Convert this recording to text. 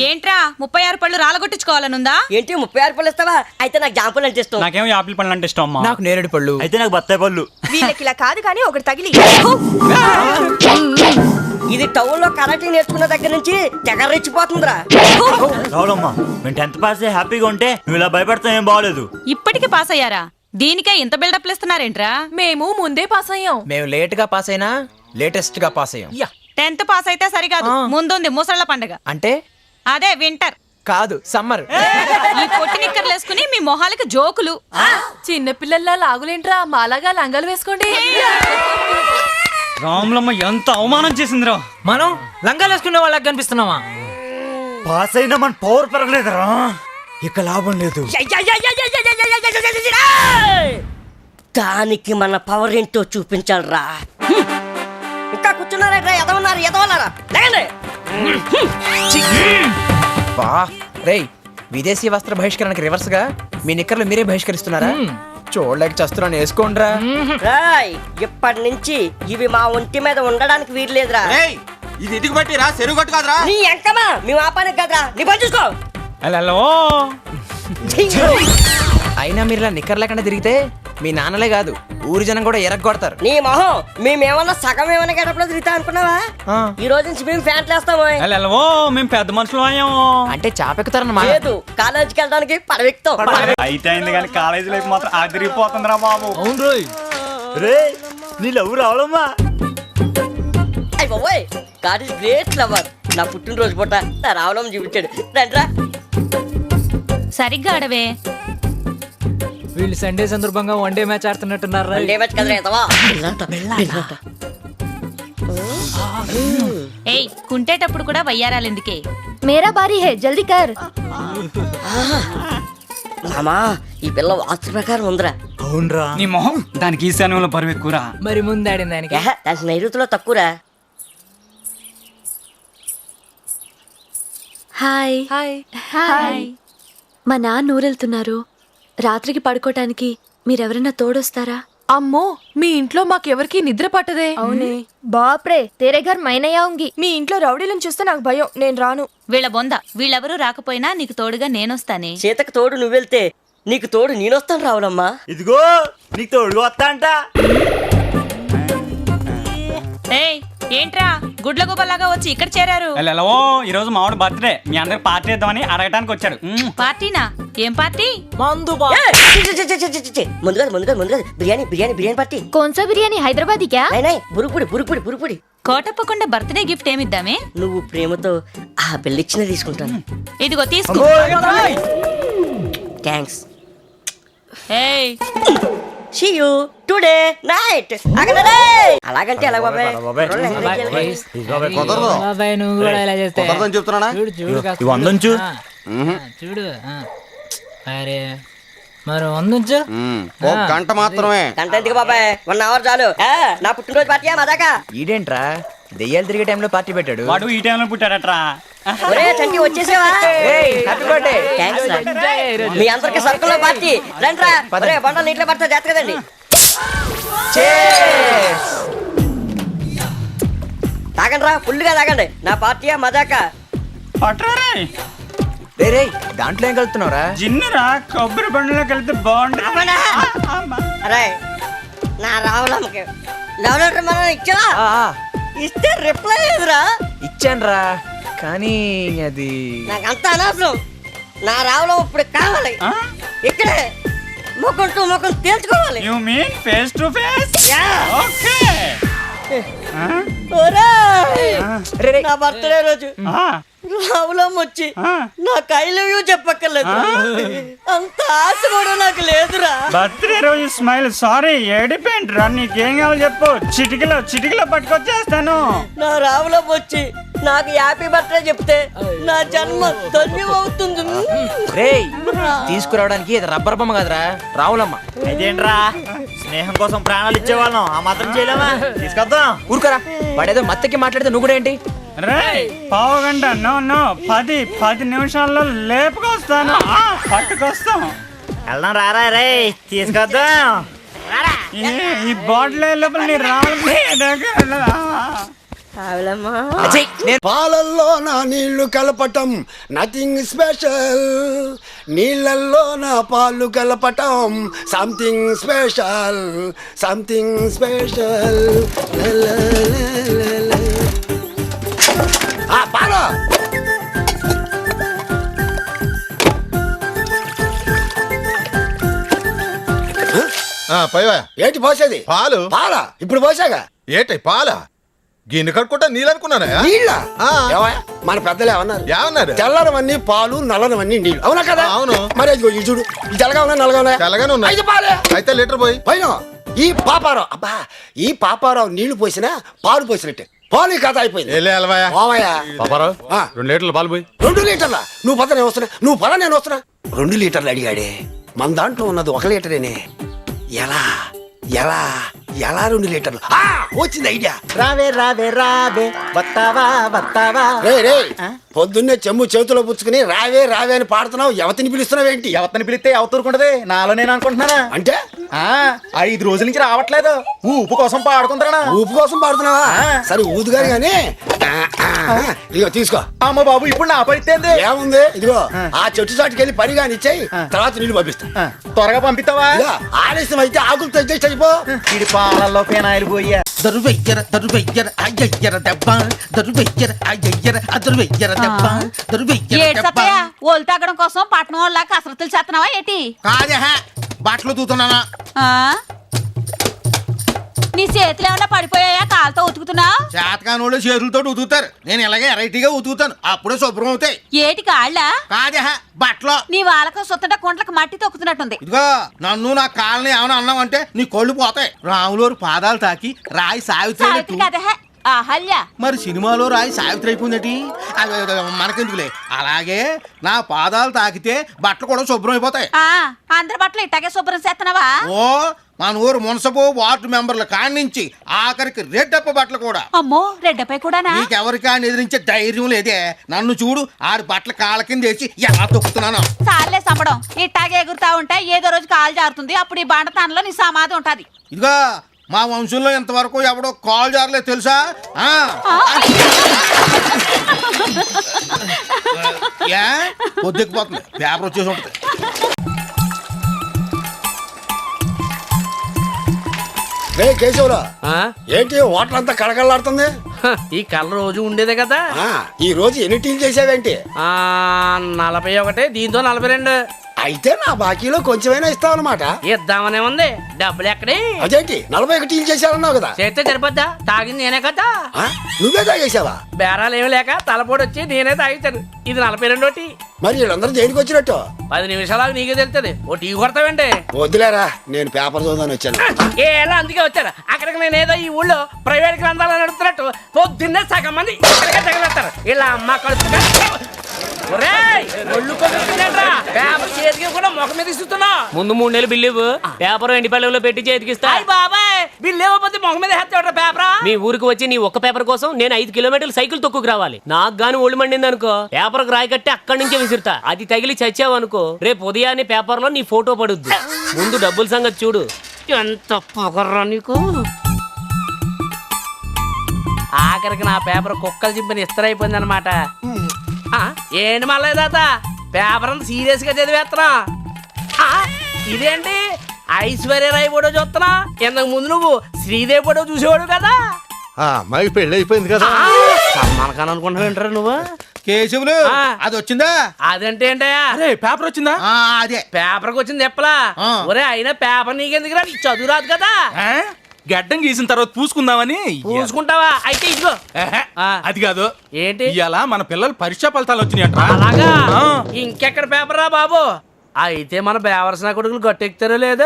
ఏంట్రా 36 పళ్ళు రాలగొట్టించుకోవాలనుందా? ఏంటి 36 పళ్ళు ఇస్తావా? అయితే నాకు జామ పళ్ళు అంటే ఇష్టం. నాకేమో యాపిల్ పళ్ళు అంటే ఇష్టం అమ్మా. నాకు నేరేడు పళ్ళు. అయితే నాకు బత్తాయి పళ్ళు. వీళ్ళకి ఇలా కాదు కానీ ఒకటి తగిలి. ఇది టౌన్ లో కరాటే నేర్చుకున్న దగ్గర నుంచి తెగ రెచ్చిపోతుందిరా. రావులమ్మా, మేము 10th పాస్ హ్యాపీగా ఉంటే నువ్వు ఇలా భయపడతాం ఏం బాగోలేదు. ఇప్పటికి పాస్ అయ్యారా? దీనికే ఇంత బిల్డప్ ఇస్తున్నారేంట్రా? మేము ముందే పాస్ అయ్యాం. మేము లేట్ గా పాస్ అయినా లేటెస్ట్ గా పాస్ అయ్యాం. 10th పాస్ అయితే సరికాదు, ముందుంది ముసళ్ళ పండుగ. అంటే అదే వింటర్ కాదు, సమ్మర్. ఈ పొట్టి నిక్కర్లు వేసుకుని మీ మొహాలకి జోకులు. చిన్న పిల్లల్లా లాగులేంట్రా, మాలాగా లంగాలు వేసుకోండి. రాములమ్మ ఎంత అవమానం చేసిందిరా. మనం లంగాలు వేసుకునే వాళ్ళకి కనిపిస్తున్నావా? పాస్ అయినా మన పవర్ పెరగలేదురా. ఇక లాభం లేదు. దానికి మన పవర్ ఏంటో చూపించాలరా. ఇంకా కూర్చున్నారా? ఎదవన్నారా? బా రేయ్, విదేశీ వస్త్ర బహిష్కరణకి రివర్స్ గా మీ నిక్కర్లు మీరే బహిష్కరిస్తున్నారా? చూడలేక చస్తున్నాను, వేసుకోండిరా. ఇప్పటి నుంచి ఇవి మా ఒంటి మీద ఉండడానికి వీల్లేదురా. ఇది ఇటుకు పట్టిరా, చెరువు కొట్టు కాదురా. నీ ఎంకమా మేము ఆపానికి కదరా, నీ పని చూసుకో. అయినా మీరు ఇలా నిక్కర్ లేకుండా తిరిగితే మీ నాన్నలే కాదు ఊరి జనం కూడా ఎరగొడతారు. నీ మొహం, మేమేమన్నా సగం ఏమన్నా గడపలో తిరుగుతా అనుకున్నావా? ఈ రోజు నుంచి మేము ఫ్యాంట్లు వేస్తాము. మేము పెద్ద మనుషులు అయ్యాము. అంటే చాపెక్కుతారన్నమాట. లేదు, కాలేజీకి వెళ్ళడానికి పడవెక్తాం. అయితే అయింది కానీ కాలేజీ లైఫ్ మాత్రం ఆదిరిపోతుందిరా బాబు. అవును రోయ్. రే నీ లవ్ రావులమ్మా. అయ్య బాబోయ్, గాడ్ ఇస్ గ్రేట్ లవర్. నా పుట్టినరోజు పూట నా రావడం చూపించాడు. రండ్రా. సరిగ్గా అడవే. వీళ్ళు సండే సందర్భంగా వన్ డే మ్యాచ్ ఆడుతున్నట్టున్నారు. ఏయ్, కుంటేటప్పుడు కూడా వయ్యారాలెందుకే? మేరా బారీ హే, జల్దీ కర్. మామా, ఈ పిల్ల వాస్తు ప్రకారం ఉందిరా. అవునరా. నీ మొహం, దానికి ఈశాన్యంలో బరువు ఎక్కువరా. మరి ముందాడిన దానికి దాని నైరుతిలో తక్కువరా. హాయ్. హాయ్. హాయ్. మా నాన్న ఊరెళ్తున్నారు. రాత్రికి పడుకోటానికి మీరెవరన్నా తోడొస్తారా? అమ్మో, మీ ఇంట్లో మాకెవరికి నిద్ర పట్టదే. అవునే. బాప్రే, తేరే ఘర్ మైనే ఆਉਂగి. మీ ఇంట్లో రౌడీలను చూస్తే నాకు భయం, నేను రాను. వీళ్ళ బొంద, వీళ్ళెవరూ రాకపోయినా నీకు తోడుగా నేనొస్తానే. సీతకు తోడు నువ్వెళ్తే నీకు తోడు నేనొస్తాను రావులమ్మా. ఇదిగో నీకు తోడుగా వస్తా అంట. ఏయ్, ఏంట్రా గుడ్ల గుబల్లాగా వచ్చి ఇక్కడ చేరారు? ఈ రోజు మావాడు బర్త్డే, మీ అందరికి పార్టీ ఇద్దామని అడగటానికి వచ్చాడు. పార్టీనా? ఏం పార్టీ? ముందుగా బిర్యానీ పార్టీ. కోన్సా బిర్యానీ? హైదరాబాదీ క్యా? బురుకుడి. కోటప్పకొండ బర్త్డే గిఫ్ట్ ఏమిద్దామే? నువ్వు ప్రేమతో ఆ బిల్లిచ్చిన తీసుకుంటాను. ఇదిగో తీసుకో. థ్యాంక్స్. ఏయ్, See you today night. అలాగంటే ఎలా బాబాయ్? బాబాయ్ నువ్వు కూడా ఇలా చేస్తే చెప్తున్నా చూడు. అరే మరి వందుంచు. గంట మాత్రమే. గంట ఎందుకు బాబాయ్, 1 hour చాలు. నా పుట్టినరోజు పార్టీ మదాకా. ఈడేంట్రా దెయ్యాలు తిరిగే టైంలో పార్టీ పెట్టాడు. వాడు ఈ టైంలో పుట్టాడట్రా. ఒరే చంటి, వచ్చేసావా? Happy birthday. థ్యాంక్స్ రా. మీ అందరికి సర్కుల్లో పార్టీ. రండ్రా. ఒరే బండలు నీటిలో పడతా, జాగ్రత్త కదండి. తాగండి రా, ఫుల్గా తాగండి. నా పార్టీ మజాకా. రే రే, దాంట్లో ఏం కలుపుతున్నావురా? జిన్నురా, కొబ్బరి బండిలో కలిపితే బాగుంటుంది. అరే నా రావులమ్మకి లవ్ లెటర్ మనం ఇచ్చావా? ఇస్తే రిప్లై లేదురా. ఇచ్చానురా, కానీ అది నాకంతా అనవసరం. నా రావులం ఇప్పుడు కావాలి. ఇక్కడే ముఖం టు ముఖం తేల్చుకోవాలి. You mean face to face? Okay. నా బర్త్డే రోజు రావులం వచ్చి నాకు ఐ లవ్ యూ చెప్పక్కర్లేదు. అంత ఆశ కూడా నాకు లేదురా. బర్త్డే రోజు స్మైల్. సారీ, ఏడిపోయింట్రా. నీకేం కావాలి చెప్పు, చిటికలో పట్టుకొచ్చేస్తాను. నా రావులం వచ్చి నాకు హ్యాపీ బర్త్డే చెప్తే నా జన్మ ధన్యం అవుతుంది. రేయ్, తీసుకురావడానికి ఇది రబ్బర్ బొమ్మ కాదురా, రావులమ్మ. అదేంట్రా, స్నేహం కోసం ప్రాణాలు ఇచ్చేవాళ్ళం, ఆ మాత్రం చేయలేమా? తీసుకొద్దాం. ఊరుకోరా, వాడేదో మత్తకి మాట్లాడితే నువ్వు కూడా ఏంటి? రే, పావు గంట నో 10 నిమిషాల్లో లేపుకొస్తాను, పట్టుకొస్తాం. వెళ్దాం రారా. రే తీసుకొద్దాం. ఈ బాటిల్ లోపల నీ రావాలి. ఆవులమ్మా పాలల్లో నా నీళ్లు కలపటం నథింగ్ స్పెషల్, నీళ్ళల్లో నా పాలు కలపటం సంథింగ్ స్పెషల్, సంథింగ్ స్పెషల్. పాలు పైవా ఏంటి పోసేది? పాలు పాలా ఇప్పుడు పోసాగా. ఏటై పాల గిన్నె కడుక్కుంటా నీళ్ళు అనుకున్నానా నీళ్ళ ఆ. మన పెద్దలు ఏమన్నారు? ఏమన్నారు? తెల్లనవన్నీ పాలు, నల్లనవన్నీ నీళ్ళు. అవునా కదా? అవును. మరి ఇదిగో ఇది చూడు, ఇది తెల్లగా ఉన్నా నల్లగా ఉన్నా? తెల్లగానే ఉన్నాయి. అయితే పాలే. అయితే లీటర్ పోయి పైన ఈ పాపారావు, అబ్బా ఈ పాపారావు నీళ్లు పోసినా పాలు పోసినట్టే. పాలు కథ అయిపోయింది. వెళ్ళే అలవాయా పోవయ్యా. పాపారావు ఆ. 2 లీటర్లు పాలు పోయి 2 లీటర్ల? నువ్వు పద నేను వస్తున్నా, నువ్వు పద నేను వస్తున్నా. 2 లీటర్లు అడిగాడే, మన దాంట్లో ఉన్నది 1 లీటరేనే. ఎలా ఎలా ఎలా 2 లీటర్లు? వచ్చింది ఐడియా. రావే రావే రావే వస్తావా వస్తావా. రే పొద్దున్నే చెమ్ము చేతిలో పుచ్చుకుని రావే రావే అని పాడుతున్నావు, ఎవతిని పిలుస్తున్నావేంటి? ఎవరిని పిలిస్తే ఎవతూరుకుంటది, నాలో నేను అనుకుంటున్నానా? అంటే 5 రోజుల నుంచి రావట్లేదు, ఊపు కోసం పాడుకుంటారా? ఊపు కోసం పాడుతున్నావా? సరే ఊదుగాని గాని ఇదిగో తీసుకో. అమ్మ బాబు ఇప్పుడు నా పరిస్థితి ఏముంది? ఇదిగో ఆ చెట్టు చాటుకి వెళ్ళి పని కాని ఇచ్చాయి, తర్వాత నీళ్లు పంపిస్తా. త్వరగా పంపిస్తావా? ఇదిగో, ఆలస్యం అయితే ఆకులతో అడ్జస్ట్ అయిపో. ఇది పాలల్లో ఫేనాయిలు పోయా. దరువెయ్యర దరువెయ్యర అయ్యయ్యర దెబ్బ దరువెయ్యర అయ్యయ్యర అదరువెయ్యర దెబ్బ దరువెయ్యర ఏడు దెబ్బ. సత్తయ్య ఓలు తగ్గడం కోసం పట్టణం వాళ్ళ కసరత్తులు చేస్తున్నావా ఏంటి? కాదే బట్టలు తూతున్నానా? ఆ? నీ చేతులు ఏమన్నా పడిపోయాయా? కాలుతో ఉతుకుతున్నావు? చేతకానోళ్ళు చేతులతో ఉతుకుతారు, నేను ఇలాగే వెరైటీగా ఉతుకుతాను, అప్పుడే శుభ్రం అవుతాయి. ఏటి కాళ్ళ? కాదే బట్టలు. నీ వాళ్ళకు సుత్తట కుంట్లకు మట్టి తొక్కుతున్నట్టుంది. ఇదిగో నన్ను నా కాళ్ళని ఏమైనా అన్నావంటే నీ కళ్ళు పోతాయి. రాములోరు పాదాలు తాకి రాయి సావిత్రి సావిత్రి కదే అహల్య. మరి సినిమాలో రాయి సావిత్రి అయిపోయిందటి, మనకెందుకులే. అలాగే నా పాదాలు తాకితే బట్టలు కూడా శుభ్రం అయిపోతాయి. అందరి బట్టలు ఇట్టాగే శుభ్రం చేస్తున్నావా? ఓ మన ఊరు మున్సబు వార్డు మెంబర్ల కాడి నుంచి ఆఖరికి రెడ్డప్ప బట్టలు కూడా. అమ్మో రెడ్డపై కూడానా? నీకెవరికి ఆయన ఎదిరించే ధైర్యం లేదే. నన్ను చూడు, ఆడి బట్టల కాళ్ళ కింద వేసి ఎలా తొక్కుతున్నాను. సార్లే సంబడం, ఇట్టాగే ఎగురుతా ఉంటే ఏదో రోజు కాలు జారుతుంది, అప్పుడు ఈ బండతానంలో నీ సమాధి ఉంటది. ఇదిగో మా వంశంలో ఇంతవరకు ఎవడో కాల్ జారలేదు తెలుసా? పొద్దుకుపోతుంది, పేపర్ వచ్చేసి ఉంటుంది. రే కేశవురా, ఏంటి హోటల్ అంతా కళకళలాడుతుంది? ఈ కళ్ళ రోజు ఉండేదే కదా. ఈ రోజు ఎన్ని టీలు చేసావేంటి? 41, దీంతో 42. అయితే నా బాకీలో కొంచెమైనా ఇస్తావు అనమాట. ఇద్దామనే ఉంది, డబ్బులు ఎక్కడే? అదేంటి 41 టీలు చేశారన్నావు కదా? చేస్తే సరిపోద్దా? తాగింది నేనే కదా. నువ్వే తాగేసావా? బేరాలు ఏమి లేక తలపోటు వచ్చి నేనే తాగించాను. ఇది 42. మరి వీళ్ళందరూ దేనికి వచ్చినట్టు? 10 నిమిషాలకు నీకే తెలుస్తుంది. O T కొడతావండి. వద్దులేరా, నేను పేపర్ చదువుదాని వచ్చాను. ఏలా అందుకే వచ్చారు. అక్కడికి నేను ఏదో ఈ ఊళ్ళో ప్రైవేట్ గ్రంథాలు నడుపుతున్నట్టు పొద్దున్నే సగం మంది ఇక్కడికే తగిలేస్తారు. ఇలా అమ్మ కడుపు ముందు 3 నెలలు బిల్లు ఇవ్వు. పేపర్ ఎండి పల్లెలో పెట్టి చేతికిస్తా. బాబాయ్ బిల్లు ఇవ్వకపోతే మొహం మీద పేపర్. మీ ఊరికి వచ్చి నీ ఒక్క పేపర్ కోసం నేను 5 కిలోమీటర్లు సైకిల్ తొక్కుకు రావాలి. నాకు గాని ఒళ్ళు మండింది అనుకో, పేపర్ రాయి కట్టి అక్కడి నుంచే విసురుతా. అది తగిలి చచ్చావు అనుకో, రేపు ఉదయాన్నే పేపర్ లో నీ ఫోటో పడుద్ది. ముందు డబ్బుల సంగతి చూడు. ఎంత పొగర్రా నీకు. ఆఖరికి నా పేపర్ కుక్కలు చింపిన ఇస్తరైపోయింది అనమాట. ఏంటి మళ్ళీ తాత పేపర్ అంత సీరియస్ గా చదివేస్తున్నా? ఇదేంటి ఐశ్వర్యరాయ్ ఫోటో చూస్తున్నా? ఇంతకు ముందు నువ్వు శ్రీదేవి ఫోటో చూసేవాడు కదా. అమ్మాయికి పెళ్లి అయిపోయింది కదా. సల్మాన్ అనుకుంటున్నావు ఏంటారు నువ్వు? కేశవులు అది వచ్చిందా? అదంటే ఏంటయ్యా? పేపర్ వచ్చిందా? అదే పేపర్కి వచ్చింది చెప్పలా? ఒరే అయినా పేపర్ నీకెందుకు రా, నీకు చదువు రాదు కదా. గడ్డం గీసిన తర్వాత పూసుకుందామని. పూసుకుంటావా? అయితే ఇదిగో. అది కాదు. ఏంటి? ఇలా మన పిల్లలు పరీక్షా ఫలితాలు వచ్చినాయంట. అలాగా? ఇంకెక్కడ పేపర్ రా బాబు. అయితే మన బేవర్సన కొడుకులు గట్టెక్తారో లేదో.